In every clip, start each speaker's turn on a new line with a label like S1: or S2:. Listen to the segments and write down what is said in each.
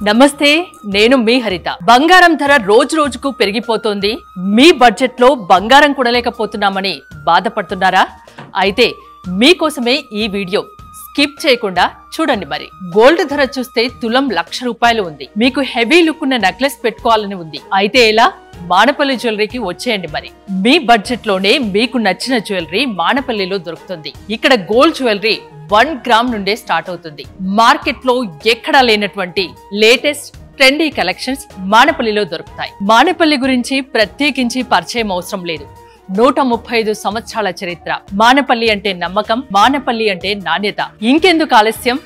S1: నమస్తే, నేను మీ హరిత. బంగారం ధర రోజు రోజుకు పెరిగిపోతోంది. మీ బడ్జెట్ లో బంగారం కొనలేకపోతున్నామని బాధపడుతున్నారా? అయితే మీకోసమే ఈ వీడియో స్కిప్ చేయకుండా చూడండి. మరి గోల్డ్ ధర చూస్తే తులం ₹1,00,000 ఉంది. మీకు హెవీ లుక్ ఉన్న నెక్లెస్ పెట్టుకోవాలని ఉంది. అయితే ఎలా? మానపల్లి జ్యువెలరీకి వచ్చేయండి. మరి మీ బడ్జెట్ లోనే మీకు నచ్చిన జ్యువెలరీ మానపల్లిలో దొరుకుతుంది. ఇక్కడ గోల్డ్ జ్యువెలరీ 1 గ్రామ్ నుండే స్టార్ట్ అవుతుంది. మార్కెట్ లో ఎక్కడా లేనటువంటి లేటెస్ట్ ట్రెండీ కలెక్షన్స్ మానపల్లిలో దొరుకుతాయి. మానపల్లి గురించి ప్రత్యేకించి పరిచయం అవసరం లేదు. 135 సంవత్సరాల చరిత్ర. మానపల్లి అంటే నమ్మకం, మానపల్లి అంటే నాణ్యత. ఇంకెందుకు ఆలస్యం,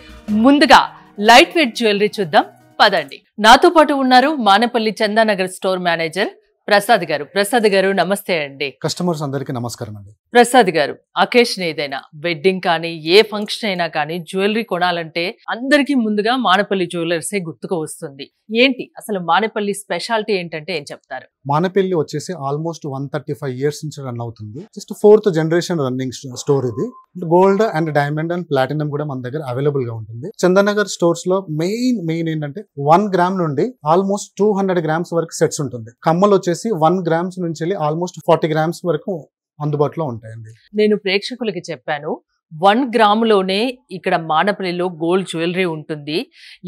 S1: ముందుగా లైట్ వెయిట్ జ్యువెలరీ చూద్దాం పదండి. నాతో పాటు ఉన్నారు మానపల్లి చందానగర్ స్టోర్ మేనేజర్ ప్రసాద్ గారు. ప్రసాద్ గారు నమస్తే అండి.
S2: కస్టమర్స్ అందరికీ నమస్కారం అండి.
S1: ప్రసాద్ గారు, అకేషన్ ఏదైనా, వెడ్డింగ్ కానీ ఏ ఫంక్షన్ అయినా కానీ జ్యువెలరీ కొనాలంటే అందరికీ ముందుగా మానపల్లి జ్యువెలర్సే గుర్తుకు వస్తుంది. ఏంటి అసలు మానపల్లి స్పెషాలిటీ ఏంటంటే ఏం చెప్తారు?
S2: మానపల్లి వచ్చేసి ఆల్మోస్ట్ 135 ఇయర్స్ నుంచి రన్ అవుతుంది. Just 4th generation running store ఇది. Gold and diamond and platinum కూడా మన దగ్గర అవైలబుల్ గా ఉంటుంది. చందానగర్ స్టోర్స్ లో మెయిన్ ఏంటంటే 1 గ్రామ్ నుండి ఆల్మోస్ట్ 200 గ్రామ్స్ వరకు సెట్స్ ఉంటుంది. కమ్మలు వచ్చేసి 1 గ్రామ్స్ నుంచి ఆల్మోస్ట్ 40 గ్రామ్స్ వరకు అందుబాటులో ఉంటాయండి.
S1: నేను ప్రేక్షకులకి చెప్పాను, 1 గ్రాములోనే ఇక్కడ మానపల్లిలో గోల్డ్ జ్యువెలరీ ఉంటుంది.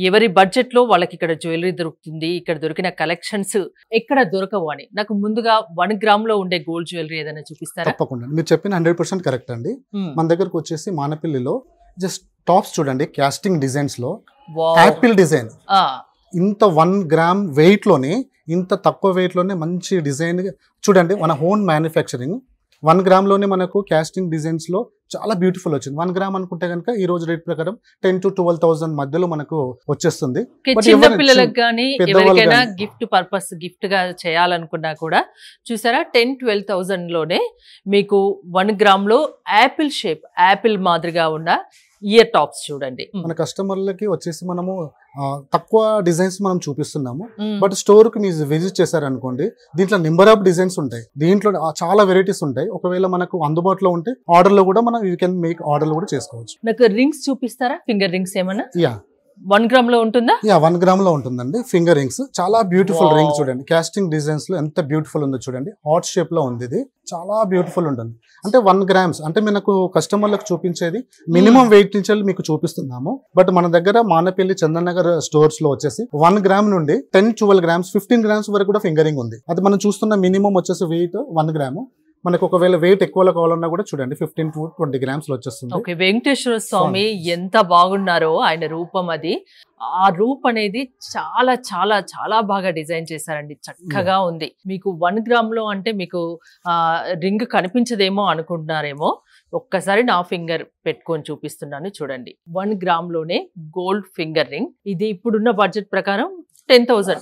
S1: ఎవరి బడ్జెట్ లో వాళ్ళకి ఇక్కడ జ్యువెలరీ దొరుకుతుంది. ఇక్కడ దొరికిన కలెక్షన్స్ ఎక్కడ దొరకవు అని. నాకు ముందుగా 1 గ్రామ్ లో ఉండే గోల్డ్ జ్యువెలరీ ఏదైనా చూపిస్తారా?
S2: తప్పకుండా, మీరు చెప్పిన 100% కరెక్ట్ అండి. మన దగ్గరకు వచ్చేసి మానపల్లిలో జస్ట్ టాప్స్ చూడండి, కాస్టింగ్ డిజైన్స్ లో యాపిల్ డిజైన్. ఇంత 1 గ్రామ్ వెయిట్ లోనే, ఇంత తక్కువ వెయిట్ లోనే మంచి డిజైన్ చూడండి. మన ఓన్ మ్యానుఫ్యాక్చరింగ్. 1 గ్రామ్ లోనే మనకు కాస్టింగ్ డిజైన్స్ లో చాలా బ్యూటిఫుల్ వచ్చింది. 1 గ్రామ్ అనుకుంటే కనుక ఈ రోజు రేట్ ప్రకారం 10,000 to 12,000 మధ్యలో మనకు వచ్చేస్తుంది.
S1: చిన్న పిల్లలకు కానీ ఎవరికైనా గిఫ్ట్ పర్పస్ గిఫ్ట్ గా చేయాలనుకున్నా కూడా చూసారా, 10,000-12,000 లోనే మీకు 1 గ్రామ్ లో యాపిల్ షేప్, యాపిల్ మాదిరిగా ఉన్న ఇయర్ టాప్స్ చూడండి.
S2: మన కస్టమర్లకి వచ్చేసి మనము తక్కువ డిజైన్స్ మనం చూపిస్తున్నాము. బట్ స్టోర్ కి మీరు విజిట్ చేశారనుకోండి, దీంట్లో నెంబర్ ఆఫ్ డిజైన్స్ ఉంటాయి. దీంట్లో చాలా వెరైటీస్ ఉంటాయి. ఒకవేళ మనకు అందుబాటులో ఉంటే ఆర్డర్ లో కూడా మనం యూ కెన్ మేక్ ఆర్డర్ కూడా చేసుకోవచ్చు.
S1: నాకు రింగ్స్ చూపిస్తారా? ఫింగర్ రింగ్స్ ఏమన్నా?
S2: యా,
S1: 1 గ్రామ్ లో ఉంటుందా?
S2: 1 గ్రామ్ లో ఉంటుందండి. ఫింగర్ రింగ్స్ చాలా బ్యూటిఫుల్ రింగ్ చూడండి. కాస్టింగ్ డిజైన్స్ లో ఎంత బ్యూటిఫుల్ ఉందో చూడండి. హార్ట్ షేప్ లో ఉంది. ఇది చాలా బ్యూటిఫుల్ ఉంటుంది. అంటే 1 గ్రామ్స్ అంటే మనకు కస్టమర్లకు చూపించేది మినిమం వెయిట్ నుంచి మీకు చూపిస్తున్నాము. బట్ మన దగ్గర మానపల్లి చందనగర్ స్టోర్స్ లో వచ్చేసి 1 గ్రామ్ నుండి 10-12 గ్రామ్స్ 15 గ్రామ్స్ వరకు కూడా ఫింగరింగ్ ఉంది. అది మనం చూస్తున్న మినిమం వచ్చేసి వెయిట్ 1 గ్రాము. మనకు ఒకవేళ వెయిట్ ఎక్కువలో కావాలన్నా కూడా చూడండి 15 to 20 గ్రామ్స్ లో వచ్చేస్తుంది.
S1: ఓకే, వెంకటేశ్వర స్వామి ఎంత బాగున్నారో ఆయన రూపం. అది ఆ రూప్ అనేది చాలా చాలా చాలా బాగా డిజైన్ చేశారండి. చక్కగా ఉంది. మీకు 1 గ్రామ్ లో అంటే మీకు రింగ్ కనిపించదేమో అనుకుంటున్నారేమో. ఒక్కసారి నా ఫింగర్ పెట్టుకొని చూపిస్తున్నాను చూడండి. 1 గ్రామ్ లోనే గోల్డ్ ఫింగర్ రింగ్. ఇది ఇప్పుడున్న బడ్జెట్ ప్రకారం 10,000,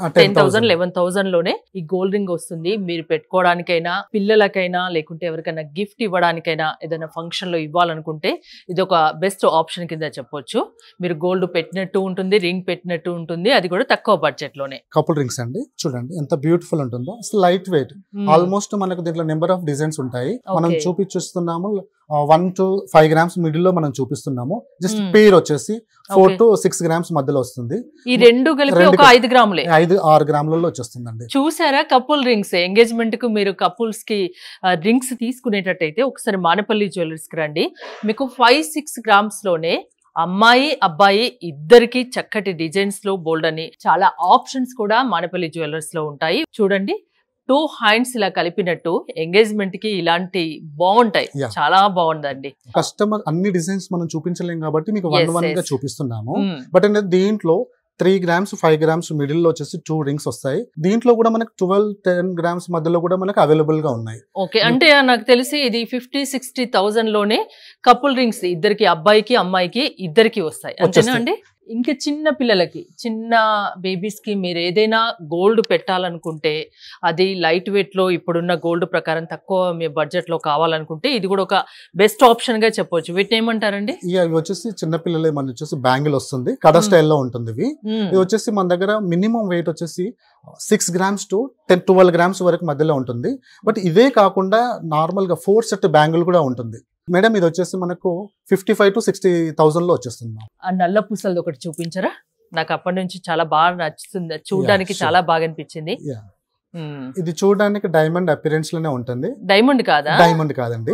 S1: 11,000 లోనే ఈ గోల్డ్ రింగ్ వస్తుంది. మీరు పెట్టుకోవడానికైనా, పిల్లలకైనా, లేకుంటే ఎవరికైనా గిఫ్ట్ ఇవ్వడానికైనా, ఏదైనా ఫంక్షన్ లో ఇవ్వాలనుకుంటే ఇది ఒక బెస్ట్ ఆప్షన్ కింద చెప్పొచ్చు. మీరు గోల్డ్ పెట్టినట్టు ఉంటుంది, రింగ్ పెట్టినట్టు ఉంటుంది. అది కూడా తక్కువ బడ్జెట్ లోనే.
S2: కపుల్ రింగ్స్ అండి చూడండి ఎంత బ్యూటిఫుల్ ఉంటుందో. Light weight. ఆల్మోస్ట్ మనకు దీంట్లో నెంబర్ ఆఫ్ డిజైన్స్ ఉంటాయి. మనం చూపించుస్తున్నాము 1 to 5 గ్రామ్స్ మిడిల్ లో మనం చూపిస్తున్నాము. జస్ట్ పేర్ వచ్చేసి 4 to 6 గ్రామ్స్ మధ్యలో వస్తుంది.
S1: ఈ రెండు కలిపి ఒక 5 గ్రాములే,
S2: 5-6 గ్రాములలో వచ్చేస్తుందండి.
S1: చూసారా? Couple rings. ఎంగేజ్మెంట్ కు మీరు కపుల్స్ కి రింగ్స్ తీసుకునేటట్టయితే ఒకసారి మానపల్లి జ్యువెలర్స్ కి రండి. మీకు 5-6 గ్రామ్స్ లోనే అమ్మాయి అబ్బాయి ఇద్దరికి చక్కటి డిజైన్స్ లో బోల్డ్ అని చాలా ఆప్షన్స్ కూడా మానపల్లి జ్యువెలర్స్ లో ఉంటాయి. చూడండి, 2 హ్యాండ్స్ ఇలా కలిపినట్టు ఎంగేజ్మెంట్ కి ఇలాంటి బాగుంటాయి. చాలా బాగుందండి.
S2: కస్టమర్ అన్ని డిజైన్స్ మనం చూపించలేం కాబట్టి మీకు 1 గా చూపిస్తున్నాము. బట్ దీంట్లో 3 గ్రామ్స్ 5 గ్రామ్స్ మిడిల్ లో వచ్చేసి 2 రింగ్స్ వస్తాయి. దీంట్లో కూడా మనకు 12-10 గ్రామ్స్ మధ్యలో కూడా మనకు అవైలబుల్ గా ఉన్నాయి.
S1: ఓకే, అంటే నాకు తెలిసి ఇది 50-60,000 లోనే కపుల్ రింగ్స్ ఇద్దరికి, అబ్బాయికి అమ్మాయికి ఇద్దరికి వస్తాయి. అంతేనా అండి? ఇంకా చిన్న పిల్లలకి, చిన్న బేబీస్ కి మీరు ఏదైనా గోల్డ్ పెట్టాలనుకుంటే, అది లైట్ వెయిట్ లో ఇప్పుడున్న గోల్డ్ ప్రకారం తక్కువ మీ బడ్జెట్ లో కావాలనుకుంటే ఇది కూడా ఒక బెస్ట్ ఆప్షన్ గా చెప్పొచ్చు. వీటిని ఏమంటారండి?
S2: ఇవి వచ్చేసి చిన్న పిల్లలే. మన వచ్చేసి బ్యాంగిల్ వస్తుంది, కడ స్టైల్లో ఉంటుంది. ఇది వచ్చేసి మన దగ్గర మినిమం వెయిట్ వచ్చేసి 6 గ్రామ్స్ to 10-12 గ్రామ్స్ వరకు మధ్యలో ఉంటుంది. బట్ ఇదే కాకుండా నార్మల్ గా 4 సెట్ బ్యాంగిల్ కూడా ఉంటుంది. మేడం ఇది వచ్చేసి మనకు 55,000 to 60,000 లో వచ్చేస్తుంది.
S1: ఆ నల్ల పూసలది ఒకటి చూపించరా? నాకు అప్పటి నుంచి చాలా బాగా నచ్చుతుంది, చూడడానికి చాలా బాగా అనిపించింది.
S2: ఇది చూడడానికి డైమండ్ అపిరెన్స్ లోనే ఉంటుంది.
S1: డైమండ్ కాదా?
S2: డైమండ్ కాదండి,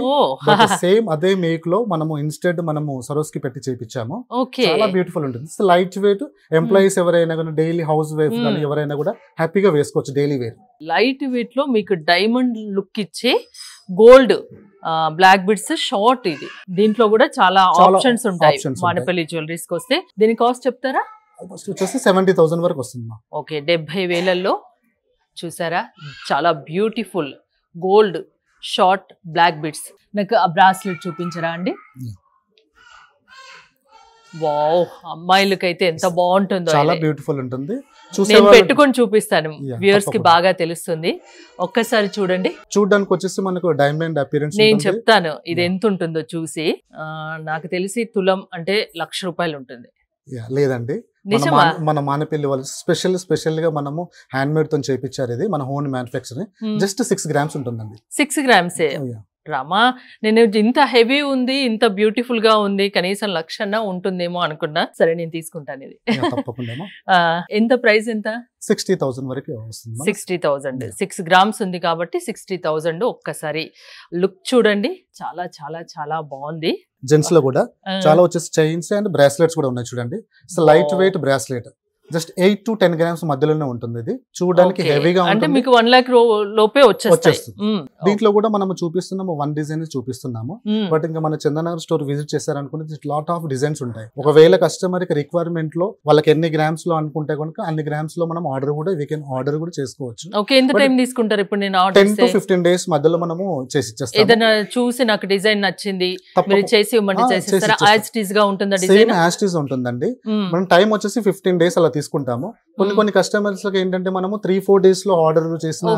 S2: సేమ్ అదే మేక్ లో మనము ఇన్స్టెడ్ మనము సరోస్కి పెట్టి చేపించాము. చాలా బ్యూటిఫుల్ ఉంటుంది. లైట్ వెయిట్, ఎంప్లాయీస్ ఎవరైనా కానీ, డైలీ హౌస్ వైఫ్ కానీ ఎవరైనా కూడా హ్యాపీగా వేసుకోవచ్చు డైలీ వేర్.
S1: లైట్ వెయిట్ లో మీకు డైమండ్ లుక్ ఇచ్చే గోల్డ్ బ్లాక్ బిడ్స్ షార్ట్. ఇది దీంట్లో కూడా చాలా ఆప్షన్స్ ఉంటాయి మానపల్లి జ్యువెలరీస్ కి వస్తే. దీని కాస్ట్ చెప్తారా?
S2: వచ్చేసి 70,000 వరకు వస్తుంది.
S1: ఓకే, 70,000లో చూసారా, చాలా beautiful gold short black beads. నాకు ఆ బ్రాస్లెట్ చూపించరా అండి? వావ్, అమ్మాయిలకైతే ఎంత బాగుంటుందో,
S2: చాలా బ్యూటిఫుల్ ఉంటుంది.
S1: నేను పెట్టుకొని చూపిస్తాను, వ్యూవర్స్ కి బాగా తెలుస్తుంది. ఒక్కసారి చూడండి.
S2: చూడడానికి వచ్చేసి మనకు డైమండ్ అపిరెన్స్.
S1: నేను చెప్తాను ఇది ఎంత ఉంటుందో చూసి. నాకు తెలిసి తులం అంటే ₹1,00,000 ఉంటుంది.
S2: లేదండి, మన మానపల్లి వాళ్ళు స్పెషల్ గా మనము హ్యాండ్ మేడ్ తో చేయించారు. ఇది మన ఓన్ మ్యానుఫ్యాక్చరింగ్. జస్ట్ 6 గ్రామ్స్ ఉంటుందండి. 6
S1: గ్రామ్స్ రామా, నేను ఇంత హెవీ ఉంది, ఇంత బ్యూటిఫుల్ గా ఉంది, కనీసం 1,00,000 ఉంటుందేమో అనుకున్నా. సరే, నేను తీసుకుంటాను ఇది.
S2: తప్పకుండా.
S1: ఎంత ప్రైస్? ఎంత?
S2: 60,000 వరకు వస్తుంది.
S1: 60,000. 6 గ్రామ్స్ ఉంది కాబట్టి 60,000. ఒక్కసారి లుక్ చూడండి, చాలా చాలా చాలా బాగుంది.
S2: జెంట్స్ లో కూడా చాలా వచ్చేసి చైన్స్ అండ్ బ్రాస్లెట్స్ కూడా ఉన్నాయి చూడండి. Light weight bracelet, just 8 to 10 grams మధ్యలోనే ఉంటుంది. ఇది చూడడానికి హెవీగా
S1: అంటే మీకు 1 lakh లోపే వచ్చేస్తుంది.
S2: దీంట్లో కూడా మనం చూపిస్తున్నాము 1 డిజైన్ చూపిస్తున్నాము. బట్ ఇంకా మన చందనగర్ స్టోర్ విజిట్ చేశారనుకుంటే లాట్ ఆఫ్ డిజైన్స్ ఉంటాయి. ఒకవేళ కస్టమర్ కి రిక్వైర్మెంట్ లో వాళ్ళకి ఎన్ని గ్రామ్స్ లో అనుకుంటే కనుక అన్ని గ్రామ్స్ లో మనం ఆర్డర్ కూడా చేసుకోవచ్చు.
S1: ఓకే, ఎంత టైం తీసుకుంటారు? ఇప్పుడు నేను
S2: 10 to 15 days మధ్యలో మనము చేసి ఇచ్చేస్తాం.
S1: ఏదైనా చూసి నాకు డిజైన్ నచ్చింది మీరు చేసి ఇవ్వమంటే చేసిస్తారా? యాజ్ ఇట్ ఈస్ గా ఉంటుందా design?
S2: Same as it is ఉంటుందండి. మనం టైం వచ్చేసి 15 days అలా తీసుకుంటాము. కొన్ని కస్టమర్స్ ఏంటంటే మనము 3-4 days లో ఆర్డర్ చేసిన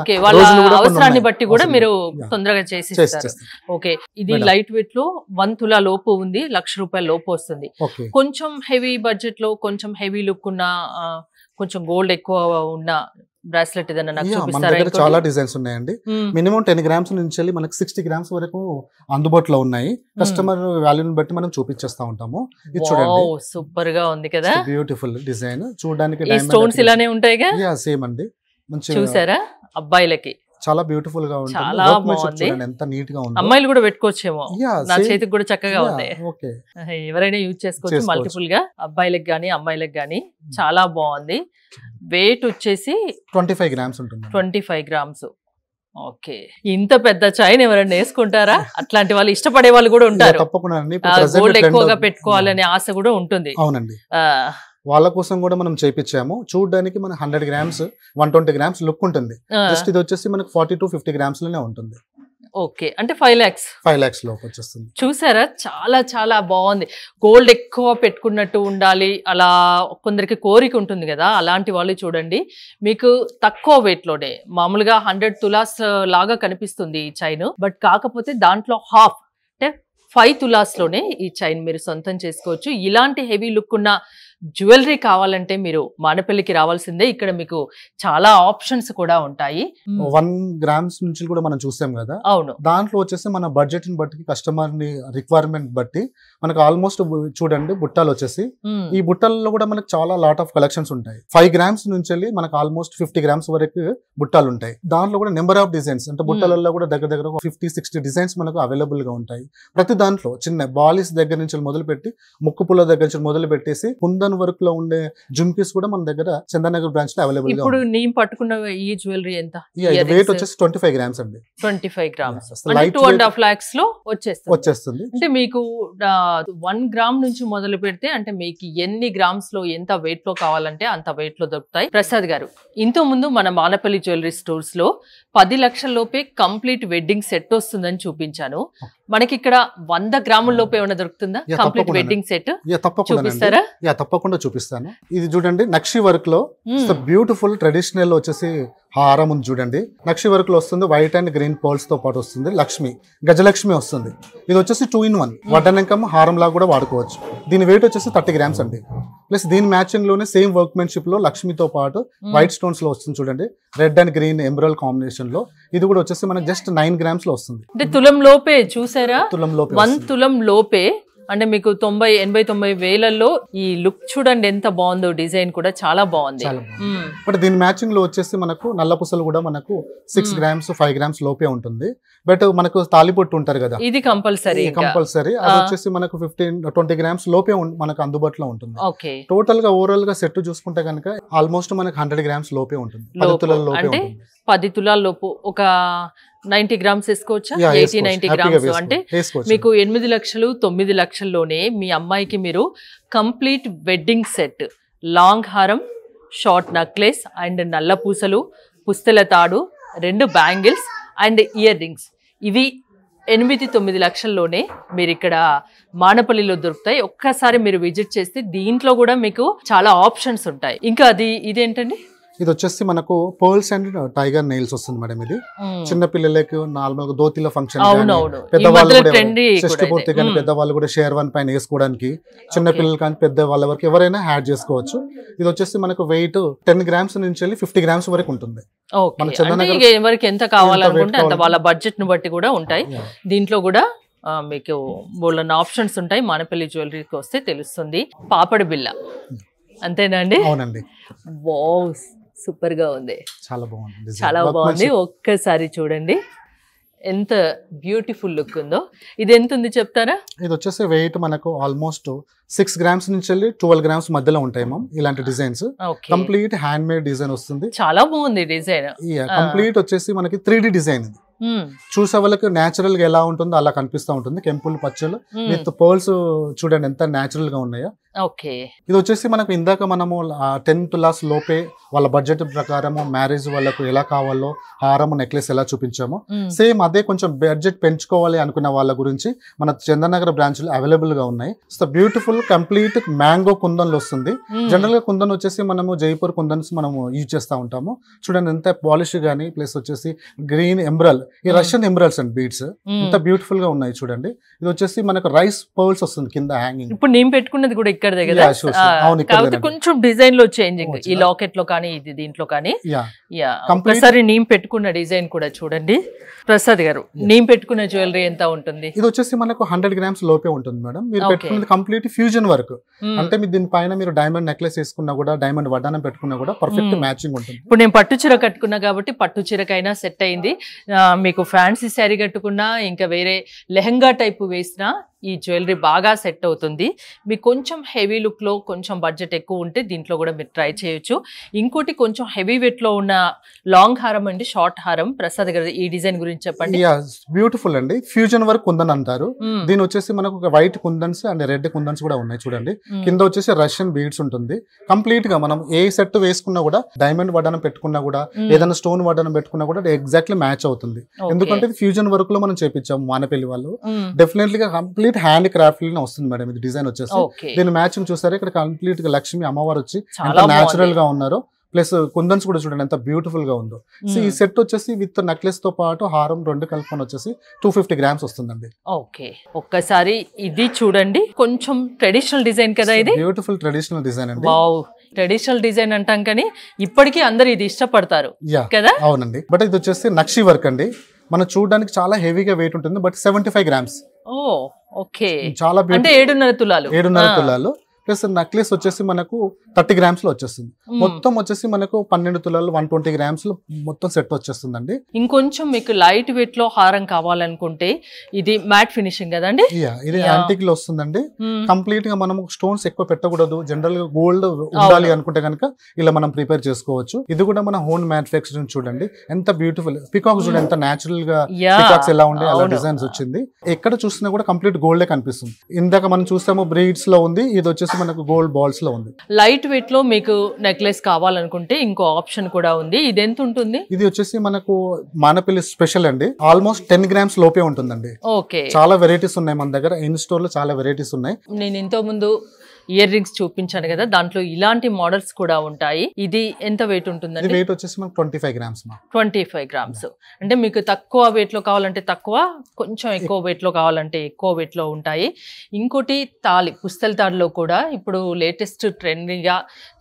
S1: అవసరాన్ని బట్టి కూడా మీరు తొందరగా చేసి ఇస్తారు. ఓకే, ఇది లైట్ వెయిట్ లో 1 తులా లోపు ఉంది, ₹1,00,000 లోపు వస్తుంది. కొంచెం హెవీ బడ్జెట్ లో, కొంచెం హెవీ లుక్ ఉన్న, కొంచెం గోల్డ్ ఎక్కువ ఉన్న బ్రాస్లెట్ ఏదైనా నాకు చూపిస్తారా?
S2: చాలా డిజైన్స్ ఉన్నాయండి. మినిమం 10 గ్రామ్స్ నుంచి మనకి 60 గ్రామ్స్ వరకు అందుబాటులో ఉన్నాయి. కస్టమర్ వాల్యూని బట్టి మనం చూపించేస్తా ఉంటాము. ఇది చూడండి,
S1: సూపర్ గా ఉంది కదా,
S2: బ్యూటిఫుల్ డిజైన్. చూడడానికి
S1: స్టోన్స్ ఇలానే ఉంటాయిగా.
S2: సేమ్ అండి.
S1: చూసారా, అబ్బాయిలకి
S2: చాలా బ్యూటిఫుల్ గా ఉంటుంది.
S1: చాలా బాగుంది.
S2: ఎంత నీట్ గా ఉంది.
S1: అమ్మాయిలు కూడా పెట్టుకోవచ్చేమో, నా చేతికి కూడా చక్కగా ఉంది. ఎవరైనా యూజ్ చేసుకోవచ్చు మల్టిపుల్ గా, అబ్బాయిలకు గానీ అమ్మాయిలకు గానీ. చాలా బాగుంది. వెయిట్ వచ్చేసి
S2: 25 గ్రామ్స్ ఉంటుంది.
S1: 25 గ్రామ్స్. ఓకే, ఇంత పెద్ద చైన్ ఎవరైనా వేసుకుంటారా? అట్లాంటి వాళ్ళు ఇష్టపడే వాళ్ళు కూడా ఉంటారు. గోల్డ్ ఎక్కువగా పెట్టుకోవాలనే ఆశ కూడా ఉంటుంది.
S2: అవునండి, వాళ్ళ కోసం కూడా మనం చేయించాము. చూడడానికి మన 100 గ్రామ్స్ 120 గ్రామ్స్ లుక్ ఉంటుంది. జస్ట్ ఇది వచ్చేసి మనకు 40 to 50 గ్రామ్స్ లోనే ఉంటుంది.
S1: ఓకే, అంటే 5 lakhs
S2: లోపు వచ్చేస్తుంది.
S1: చూసారా, చాలా చాలా బాగుంది. గోల్డ్ ఎక్కువ పెట్టుకున్నట్టు ఉండాలి, అలా కొందరికి కోరిక ఉంటుంది కదా, అలాంటి వాళ్ళు చూడండి. మీకు తక్కువ వెయిట్ లోనే, మామూలుగా 100 తులాస్ లాగా కనిపిస్తుంది ఈ చైన్, బట్ కాకపోతే దాంట్లో హాఫ్ అంటే 5 తులాస్ లోనే ఈ చైన్ మీరు సొంతం చేసుకోవచ్చు. ఇలాంటి హెవీ లుక్ ఉన్న జ్యువెలరీ కావాలంటే మీరు మానపల్లికి రావాల్సిందే. ఇక్కడ మీకు చాలా ఆప్షన్స్ కూడా ఉంటాయి.
S2: 1 గ్రామ్స్ నుంచి కూడా మనం చూసాం కదా.
S1: అవును,
S2: దాంట్లో వచ్చేసి మన బడ్జెట్ ని బట్టి, కస్టమర్ ని రిక్వైర్మెంట్ బట్టి మనకు ఆల్మోస్ట్ చూడండి బుట్టాలు వచ్చేసి, ఈ బుట్టల్లో కూడా మనకు చాలా లాట్ ఆఫ్ కలెక్షన్స్ ఉంటాయి. 5 గ్రామ్స్ నుంచి మనకు ఆల్మోస్ట్ 50 గ్రామ్స్ వరకు బుట్టాలు ఉంటాయి. దాంట్లో కూడా నెంబర్ ఆఫ్ డిజైన్స్, అంటే బుట్టలలో కూడా దగ్గర 50-60 డిజైన్స్ మనకు అవైలబుల్ గా ఉంటాయి. ప్రతి దాంట్లో చిన్న బాలిస్ దగ్గర నుంచి మొదలు పెట్టి, ముక్కు పుల్ల దగ్గర నుంచి మొదలు పెట్టేసి కుందన్ వర్క్ లో ఉండే జుమ్కీస్ కూడా మన దగ్గర చందనగర్ బ్రాంచ్ లో అవైలబుల్ గా.
S1: ఇప్పుడు నేను పట్టుకున్న ఈ జ్యువెలరీ ఎంత?
S2: వెయిట్ వచ్చేసి 25 గ్రామ్స్ అండి.
S1: 25 గ్రామ్స్ అంటే 2.5 lakhs లో
S2: వచ్చేస్తుంది.
S1: అంటే మీకు 1 గ్రామ్ నుంచి మొదలు పెడితే, అంటే మీకు ఎన్ని గ్రామ్స్ లో ఎంత వెయిట్ లో కావాలంటే అంత వెయిట్ లో దొరుకుతాయి. ప్రసాద్ గారు, ఇంతకు ముందు మన మానపల్లి జ్యువెలరీ స్టోర్స్ లో 10 లక్షల లోపే కంప్లీట్ వెడ్డింగ్ సెట్ వస్తుందని చూపించాను. మనకి ఇక్కడ 100 గ్రాముల లోపే ఏమైనా దొరుకుతుందా కంప్లీట్ వెడ్డింగ్ సెట్? చూపిస్తారా?
S2: తప్పకుండా చూపిస్తాను. ఇది చూడండి, నక్షి వర్క్ లో బ్యూటిఫుల్ ట్రెడిషనల్ వచ్చేసి హారం ఉంది చూడండి. నక్షి వర్క్ లో వస్తుంది, వైట్ అండ్ గ్రీన్ పర్ల్స్ తో పాటు వస్తుంది. లక్ష్మి, గజలక్ష్మి వస్తుంది. ఇది వచ్చేసి 2-in-1 వడ్డనంకం హారం లాగా కూడా వాడుకోవచ్చు. దీని వెయిట్ వచ్చేసి 30 గ్రామ్స్ అండి. ప్లస్ దీని మ్యాచింగ్ లోనే సేమ్ వర్క్మెన్షిప్ లో లక్ష్మితో పాటు వైట్ స్టోన్స్ లో వస్తుంది చూడండి, red and green emerald combination లో. ఇది కూడా వచ్చేసి మనకి జస్ట్ 9 గ్రామ్స్ లో వస్తుంది.
S1: తులం లోపే చూసారా,
S2: తులం లోపే
S1: 1 తులం లోపే అంటే మీకు 90,000-90,000 వేలల్లో ఈ లుక్ చూడండి ఎంత బాగుందో, డిజైన్ కూడా చాలా బాగుంది.
S2: బట్ దీని మ్యాచింగ్ లో వచ్చేసి మనకు నల్ల పూసలు కూడా మనకు 6 గ్రామ్స్ 5 గ్రామ్స్ లోపే ఉంటుంది. బట్ మనకు తాలిపొట్టు ఉంటారు కదా,
S1: ఇది కంపల్సరీ
S2: అది వచ్చేసి మనకు 15-20 గ్రామ్స్ లోపే మనకు అందుబాటులో ఉంటుంది.
S1: ఓకే,
S2: టోటల్ గా ఓవరాల్ గా సెట్ చూసుకుంటే కనుక ఆల్మోస్ట్ మనకు 100 గ్రామ్స్ లోపే ఉంటుంది. 10 తులాల లోపే
S1: అంటే
S2: ఉంటుంది.
S1: 10 తులాల లోపు ఒక 90 గ్రామ్స్ వేసుకోవచ్చా? 80-90 గ్రామ్స్ అంటే మీకు 8 లక్షలు 9 లక్షల్లోనే మీ అమ్మాయికి మీరు కంప్లీట్ వెడ్డింగ్ సెట్, లాంగ్ హారం, షార్ట్ నెక్లెస్ అండ్ నల్ల పూసలు, పుస్తెల తాడు, 2 బ్యాంగిల్స్ అండ్ ఇయర్ రింగ్స్, ఇవి 8-9 లక్షల్లోనే మీరు ఇక్కడ మానపల్లిలో దొరుకుతాయి. ఒక్కసారి మీరు విజిట్ చేస్తే దీంట్లో కూడా మీకు చాలా ఆప్షన్స్ ఉంటాయి. ఇంకా ఇదేంటండి?
S2: ఇది వచ్చేసి మనకు పర్ల్స్ అండ్ టైగర్ నెయిల్స్ వస్తుంది మేడం. ఇది చిన్న పిల్లలకు నార్మల్ గా దోతిల ఫంక్షన్, పెద్దవాళ్ళు షష్టి పూర్తి కానీ పెద్దవాళ్ళు కూడా షేర్వాన్ పైన వేసుకోవడానికి, చిన్న పిల్లలు కానీ పెద్ద వాళ్ళ వరకు ఎవరైనా యాడ్ చేసుకోవచ్చు. ఇది వచ్చేసి మనకు వెయిట్ 10 గ్రామ్స్ నుంచి వెళ్ళి 50 గ్రామ్స్ వరకు ఉంటుంది.
S1: ఎవరికి ఎంత కావాలనుకుంటే అంత వాళ్ళ బడ్జెట్ ను బట్టి కూడా ఉంటాయి. దీంట్లో కూడా మీకు బోల్డన్ ఆప్షన్స్ ఉంటాయి. మానపల్లి జ్యువెలరీకి వస్తే తెలుస్తుంది. పాపడి బిల్ల అంతేనండి?
S2: అవునండి.
S1: వావ్, సూపర్ గా ఉంది,
S2: చాలా బాగుంది,
S1: చాలా బాగుంది. ఒక్కసారి చూడండి ఎంత బ్యూటిఫుల్ లుక్ ఉందో. ఇది ఎంత ఉంది చెప్తారా?
S2: ఇది వచ్చేసి వెయిట్ మనకు ఆల్మోస్ట్ 6 గ్రామ్స్ నుంచి వెళ్ళి 12 గ్రామ్స్ మధ్యలో ఉంటాయి మ్యామ్. ఇలాంటి designs complete hand made design వస్తుంది.
S1: చాలా బాగుంది డిజైన్.
S2: కంప్లీట్ వచ్చేసి మనకి 3D డిజైన్. ఇది చూసే వాళ్ళకి నేచురల్ గా ఎలా ఉంటుందో అలా కనిపిస్తూ ఉంటుంది. కెంపుల్ పచ్చలు విత్ పర్ల్స్ చూడండి ఎంత నేచురల్ గా ఉన్నాయో.
S1: ఓకే,
S2: ఇది వచ్చేసి మనకు ఇందాక మనము 10 తులాస్ లోపే వాళ్ళ బడ్జెట్ ప్రకారము మ్యారేజ్ వాళ్ళకు ఎలా కావాలో హారము నెక్లెస్ ఎలా చూపించామో సేమ్ అదే కొంచెం బడ్జెట్ పెంచుకోవాలి అనుకున్న వాళ్ళ గురించి మన చందనగర్ బ్రాంచ్ లో అవైలబుల్ గా ఉన్నాయి. సో బ్యూటిఫుల్ కంప్లీట్ మ్యాంగో కుందన్లు వస్తుంది. జనరల్ గా కుందన్ వచ్చేసి మనము జైపూర్ కుందన్స్ మనము యూజ్ చేస్తూ ఉంటాము. చూడండి ఎంత పాలిష్ గానీ, ప్లస్ వచ్చేసి గ్రీన్ ఎంబ్రల్, ఈ రష్యన్ ఎంబ్రల్స్ అండ్ బీడ్స్ ఎంత బ్యూటిఫుల్ గా ఉన్నాయి చూడండి. ఇది వచ్చేసి మనకు రైస్ పర్ల్స్ వస్తుంది కింద హ్యాంగింగ్.
S1: ఇప్పుడు నేను పెట్టుకున్నది కూడా ఇక్కడ దగ్గర కొంచెం డిజైన్ లో చేంజింగ్, ఈ లాకెట్ లో కానీ ఇది దీంట్లో కానీ. ఒకసారి నేను పెట్టుకున్న డిజైన్ కూడా చూడండి. ప్రసాద్ గారు, నేను పెట్టుకున్న జ్యువెలరీ ఎంత ఉంటుంది?
S2: ఇది వచ్చేసి మనకు 100 గ్రామ్స్ లోపే ఉంటుంది మేడం. మీరు పెట్టుకున్నది కంప్లీట్ ఫ్యూజన్ వర్క్. అంటే మీరు దీనిపైన మీరు డైమండ్ నెక్లెస్ వేసుకున్నా కూడా, డైమండ్ వడ్డానం పెట్టుకున్నా కూడా పర్ఫెక్ట్ మ్యాచింగ్ ఉంటుంది.
S1: ఇప్పుడు నేను పట్టు చీర కట్టుకున్నా కాబట్టి పట్టు చీరకైనా సెట్ అయింది. మీకు ఫ్యాన్సీ శారీ కట్టుకున్నా, ఇంకా వేరే లెహంగా టైప్ వేసినా ఈ జ్యువెలరీ బాగా సెట్ అవుతుంది. మీకు కొంచెం హెవీ లుక్ లో కొంచెం బడ్జెట్ ఎక్కువ ఉంటే దీంట్లో కూడా మీరు ట్రై చేయొచ్చు. ఇంకోటి కొంచెం హెవీ వెయిట్ లో ఉన్న లాంగ్ హారం అండి, షార్ట్ హారం. ప్రసాద్ గారు ఈ డిజైన్ గురించి చెప్పండి.
S2: బ్యూటిఫుల్ అండి, ఫ్యూజన్ వర్క్ కుందన్ అంటారు. దీని వచ్చేసి మనకు వైట్ కుందన్స్ అండ్ రెడ్ కుందన్స్ కూడా ఉన్నాయి చూడండి. కింద వచ్చేసి రష్యన్ బీడ్స్ ఉంటుంది. కంప్లీట్ గా మనం ఏ సెట్ వేసుకున్నా కూడా, డైమండ్ వడ్డానం పెట్టుకున్నా కూడా, ఏదైనా స్టోన్ వడ్డానం పెట్టుకున్నా కూడా ఎగ్జాక్ట్లీ మ్యాచ్ అవుతుంది. ఎందుకంటే ఫ్యూజన్ వర్క్ లో మనం చేపించాము మానపల్లి వాళ్ళు. డెఫినెట్లీ గా కంప్లీట్ హ్యాండ్ క్రాఫ్ట్ వస్తుంది మేడం. ఇది డిజైన్ వచ్చేసి దీని మ్యాచింగ్ చూసారు. ఇక్కడ కంప్లీట్ గా లక్ష్మి అమ్మవారు వచ్చి ఎంత నేచురల్ గా ఉన్నారు. ప్లస్ కుందన్స్ కూడా చూడండి ఎంత బ్యూటిఫుల్ గా ఉందో. సో ఈ సెట్ వచ్చేసి విత్ నెక్లెస్ తో పాటు హారం 2 కలుపుకొని వచ్చేసి 250 గ్రామ్స్ వస్తుందండి.
S1: ఓకే, ఒక్కసారి ఇది చూడండి. కొంచెం ట్రెడిషనల్ డిజైన్ కదా ఇది?
S2: బ్యూటిఫుల్ ట్రెడిషనల్ డిజైన్ అండి.
S1: వావ్, ట్రెడిషనల్ డిజైన్ అంటాం కానీ ఇప్పటికీ అందరు ఇది ఇష్టపడతారు కదా?
S2: అవునండి. బట్ ఇది వచ్చేసి నక్షి వర్క్ అండి. మనం చూడడానికి చాలా హెవీగా వెయిట్ ఉంటుంది. But 75 grams.
S1: ఓ ఓకే,
S2: చాలా
S1: అంటే 7.5 తులాలు.
S2: 7.5 తులాలు. ప్లస్ నెక్లెస్ వచ్చేసి మనకు 30 గ్రామ్స్ లో వచ్చేస్తుంది. మొత్తం వచ్చేసి మనకు 12 తులాలు 120 గ్రామ్స్ లో మొత్తం సెట్ వచ్చేస్తుందండి.
S1: ఇంకొంచెం మీకు లైట్ వెయిట్ లో హారం కావాలనుకుంటే ఇది మ్యాట్ ఫినిషింగ్ కదండి?
S2: ఇది యాంటిక్ లో వస్తుందండి. కంప్లీట్ గా మనం స్టోన్స్ ఎక్కువ పెట్టకూడదు. జనరల్ గా గోల్డ్ ఉండాలి అనుకుంటే కనుక ఇలా మనం ప్రిపేర్ చేసుకోవచ్చు. ఇది కూడా మన ఓన్ మ్యానుఫ్యాక్చరింగ్ చూడండి ఎంత బ్యూటిఫుల్. పికాక్స్ చూడండి ఎంత నేచురల్ గా పికాక్స్ ఎలా ఉండే అలా డిజైన్స్ వచ్చింది. ఎక్కడ చూసినా కూడా కంప్లీట్ గోల్డే కనిపిస్తుంది. ఇందాక మనం చూసాము బ్రీడ్స్ లో ఉంది, ఇది వచ్చేసి మనకు గోల్డ్ బాల్స్ లో ఉంది.
S1: లైట్ వెయిట్ లో మీకు నెక్లెస్ కావాలనుకుంటే ఇంకో ఆప్షన్ కూడా ఉంది. ఇది ఎంత ఉంటుంది?
S2: ఇది వచ్చేసి మనకు మానపల్లి స్పెషల్ అండి. ఆల్మోస్ట్ 10 గ్రామ్స్ లోపే ఉంటుందండి.
S1: ఓకే,
S2: చాలా వెరైటీస్ ఉన్నాయి మన దగ్గర. ఇన్ స్టోర్ లో చాలా వెరైటీస్ ఉన్నాయి.
S1: నేను ఇంతకు ముందు ఇయర్ రింగ్స్ చూపించాను కదా, దాంట్లో ఇలాంటి మోడల్స్ కూడా ఉంటాయి. ఇది ఎంత వెయిట్ ఉంటుందండి?
S2: వెయిట్ వచ్చేసి మనకు 25 గ్రామ్స్.
S1: 25 గ్రామ్స్. అంటే మీకు తక్కువ వెయిట్ లో కావాలంటే తక్కువ, కొంచెం ఎక్కువ వెయిట్ లో కావాలంటే ఎక్కువ వెయిట్ లో ఉంటాయి. ఇంకోటి తాళి, పుస్తల తాడులో కూడా ఇప్పుడు లేటెస్ట్ ట్రెండింగ్గా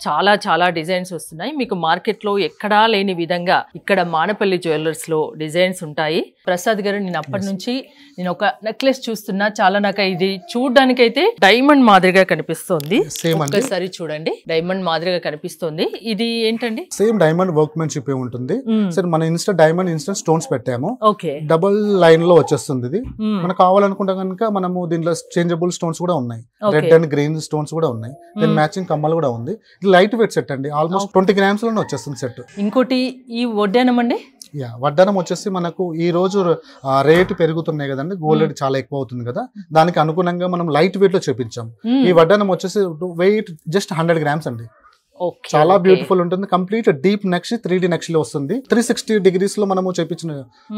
S1: చాలా చాలా డిజైన్స్ వస్తున్నాయి. మీకు మార్కెట్ లో ఎక్కడా లేని విధంగా ఇక్కడ మానపల్లి జ్యువెలర్స్ లో డిజైన్స్ ఉంటాయి. ప్రసాద్ గారు, నేను అప్పటి నుంచి నేను ఒక నెక్లెస్ చూస్తున్నా, చాలా నాకు ఇది చూడడానికి అయితే డైమండ్ మాదిరిగా కనిపిస్తుంది. ఒక్కసారి చూడండి, డైమండ్ మాదిరిగా కనిపిస్తుంది. ఇది ఏంటండి?
S2: సేమ్ డైమండ్ వర్క్మెన్షిప్ ఉంటుంది. సరే, మన డైమండ్ ఇన్స్టెంట్ స్టోన్స్ పెట్టాము.
S1: ఓకే,
S2: డబుల్ లైన్ లో వచ్చేస్తుంది ఇది. మనకు కావాలనుకుంటే కనుక మనము దీనిలో చేంజబుల్ స్టోన్స్ కూడా ఉన్నాయి, రెడ్ అండ్ గ్రీన్ స్టోన్స్ కూడా ఉన్నాయి, దీని మ్యాచింగ్ కమ్మలు కూడా ఉంది. ఇది లైట్ వెయిట్ సెట్ అండి, ఆల్మోస్ట్ 20 గ్రామ్స్ లోనే వచ్చేస్తుంది సెట్.
S1: ఇంకోటి ఈ వడ్డానం అండి,
S2: వడ్డానం వచ్చేసి మనకు ఈ రోజు రేటు పెరుగుతున్నాయి కదండి, గోల్డ్ రేట్ చాలా ఎక్కువ అవుతుంది కదా, దానికి అనుగుణంగా మనం లైట్ వెయిట్ లో చేపించాం. ఈ వడ్డానం వచ్చేసి వెయిట్ జస్ట్ 100 గ్రామ్స్ అండి. చాలా బ్యూటిఫుల్ ఉంటుంది. కంప్లీట్ డీప్ నక్షి 3D నక్షి లో వస్తుంది. 360 డిగ్రీస్ లో మనము చేపించిన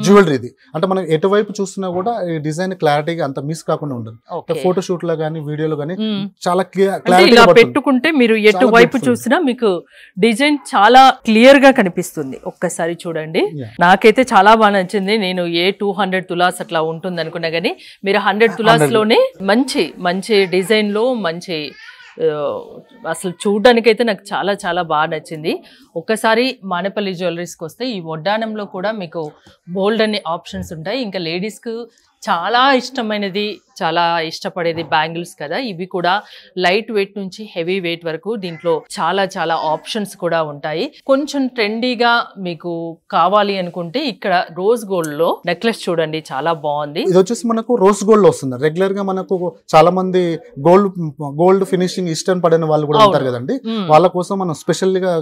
S2: జ్యువెలరీ ఇది. అంటే మనం ఎటువైపు చూస్తున్నా కూడా ఈ డిజైన్ క్లారిటీగా అంత మిస్ కాకుండా ఉంటుంది. ఫోటో షూట్ లో గానీ, వీడియోలో గానీ చాలా
S1: క్లియర్ పెట్టుకుంటే మీరు ఎటువైపు చూసినా మీకు డిజైన్ చాలా క్లియర్ గా కనిపిస్తుంది. ఒక్కసారి చూడండి, నాకైతే చాలా బాగా నచ్చింది. నేను 200 తులాస్ అట్లా ఉంటుంది అనుకున్నా గానీ, మీరు 100 తులాస్ లోనే మంచి మంచి డిజైన్ లో మంచి అసలు చూడడానికైతే నాకు చాలా చాలా బాగా నచ్చింది. ఒక్కసారి మానపల్లి జ్యువెలరీస్కి వస్తే ఈ వడ్డానంలో కూడా మీకు బోల్డ్ అనే ఆప్షన్స్ ఉంటాయి. ఇంకా లేడీస్కు చాలా ఇష్టమైనది, చాలా ఇష్టపడేది బ్యాంగిల్స్ కదా, ఇవి కూడా లైట్ వెయిట్ నుంచి హెవీ వెయిట్ వరకు దీంట్లో చాలా చాలా ఆప్షన్స్ కూడా ఉంటాయి. కొంచెం ట్రెండీగా మీకు కావాలి అనుకుంటే ఇక్కడ రోజ్ గోల్డ్ లో నెక్లెస్ చూడండి, చాలా బాగుంది.
S2: ఇది వచ్చేసి మనకు రోజ్ గోల్డ్ లో వస్తుంది. రెగ్యులర్ గా మనకు చాలా మంది గోల్డ్ ఫినిషింగ్ ఇష్టం పడిన వాళ్ళు కూడా ఉంటారు కదండి, వాళ్ళ కోసం మనం స్పెషల్ గా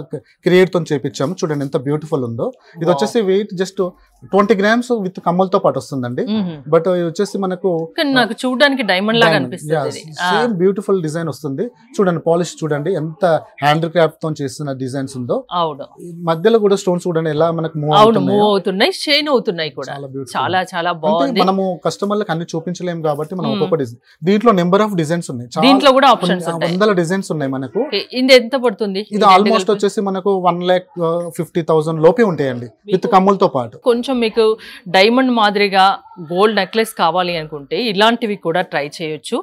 S2: క్రియేట్ తో చేపించాము. చూడండి ఎంత బ్యూటిఫుల్ ఉందో. ఇది వచ్చేసి వెయిట్ జస్ట్ 20 గ్రామ్స్ విత్ కమ్మలతో పాటు వస్తుందండి. బట్ ఇది వచ్చేసి మనకు
S1: నాకు చూడడానికి డైమండ్ లాగా అనిపిస్తుంది.
S2: సేమ్ బ్యూటిఫుల్ డిజైన్ వస్తుంది. చూడండి, పాలిష్ చూడండి ఎంత హ్యాండ్ క్రాఫ్ట్ తో చేసిన డిజైన్స్ ఉందో.
S1: అవును,
S2: మధ్యలో కూడా స్టోన్స్ చూడండి ఎలా మనకు మూవ్
S1: అవుతున్నాయి, షైన్ అవుతున్నాయి కూడా. చాలా చాలా బాగుంది.
S2: మనము కస్టమర్లకు అన్ని చూపించలేము కాబట్టి మనం ఒక్కొక్క డిజైన్, దీంట్లో నెంబర్ ఆఫ్ డిజైన్స్ ఉన్నాయి,
S1: దీంట్లో కూడా ఆప్షన్స్ ఉంటాయి,
S2: 100 డిజైన్స్ ఉన్నాయి మనకు.
S1: ఇది ఎంత పడుతుంది?
S2: ఇది ఆల్మోస్ట్ వచ్చేసి మనకు 1,50,000 లోపే ఉంటాయండి విత్ కమ్ములతో పాటు.
S1: కొంచెం మీకు డైమండ్ మాదిరిగా గోల్డ్ నెక్లెస్ కావాలి అనుకుంటే ఇలాంటివి కూడా ట్రై చేయొచ్చు.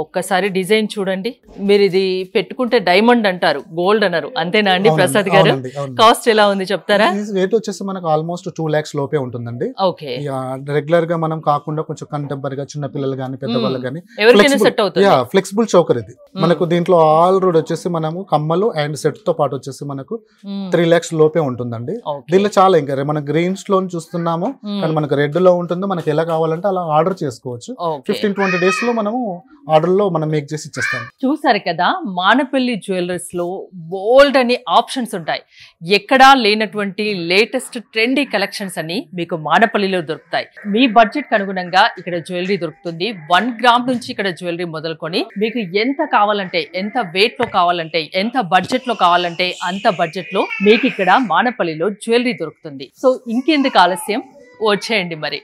S1: ఒక్కసారి డిజైన్ చూడండి, మీరు ఇది పెట్టుకుంటే డైమండ్ అంటారు, గోల్డ్ అన్నారు, అంతేనా అండి ప్రసాద్ గారు? కాస్ట్ ఎలా ఉంది చెప్తారా?
S2: రేట్ వచ్చేసి మనకు ఆల్మోస్ట్ 2 lakhs లోపే ఉంటుందండి.
S1: ఓకే,
S2: రెగ్యులర్ గా మనం కాకుండా కొంచెం కంటెంపరీగా చిన్న పిల్లలు గానీ పెద్దవాళ్ళు గానీ
S1: ఎవరికైనా సెట్ అవుతుంది.
S2: ఫ్లెక్సిబుల్ చోకర్ ఇది మనకు. దీంట్లో ఆల్ రోడ్ వచ్చేసి మనము కమ్మలు అండ్ సెట్ తో పాటు వచ్చేసి మనకు 3 lakhs లోపే ఉంటుందండి. దీనిలో చాలా ఇంకా మన గ్రీన్స్ లో చూస్తున్నాము, కానీ మనకు రెడ్ లో ఉంటుంది. మనకి ఎలా కావాలంటే అలా ఆర్డర్ చేసుకోవచ్చు. 15-20 days లో మనము ఆర్డర్ లో మనం మేక్ చేసి ఇచ్చేస్తాం.
S1: చూసారు కదా, మానపల్లి జ్యువెలర్స్ లో బోల్డ్ అని ఆప్షన్స్ ఉంటాయి. ఎక్కడా లేనటువంటి లేటెస్ట్ ట్రెండీ కలెక్షన్స్ అని మీకు మానపల్లిలో దొరుకుతాయి. మీ బడ్జెట్ కు అనుగుణంగా ఇక్కడ జ్యువెలరీ దొరుకుతుంది. 1 గ్రామ్ నుంచి ఇక్కడ జ్యువెలరీ మొదలుకొని మీకు ఎంత కావాలంటే, ఎంత వెయిట్ లో కావాలంటే, ఎంత బడ్జెట్ లో కావాలంటే అంత బడ్జెట్ లో మీకు ఇక్కడ మానపల్లిలో జ్యువెలరీ దొరుకుతుంది. సో ఇంకెందుకు ఆలస్యం, వచ్చేయండి మరి.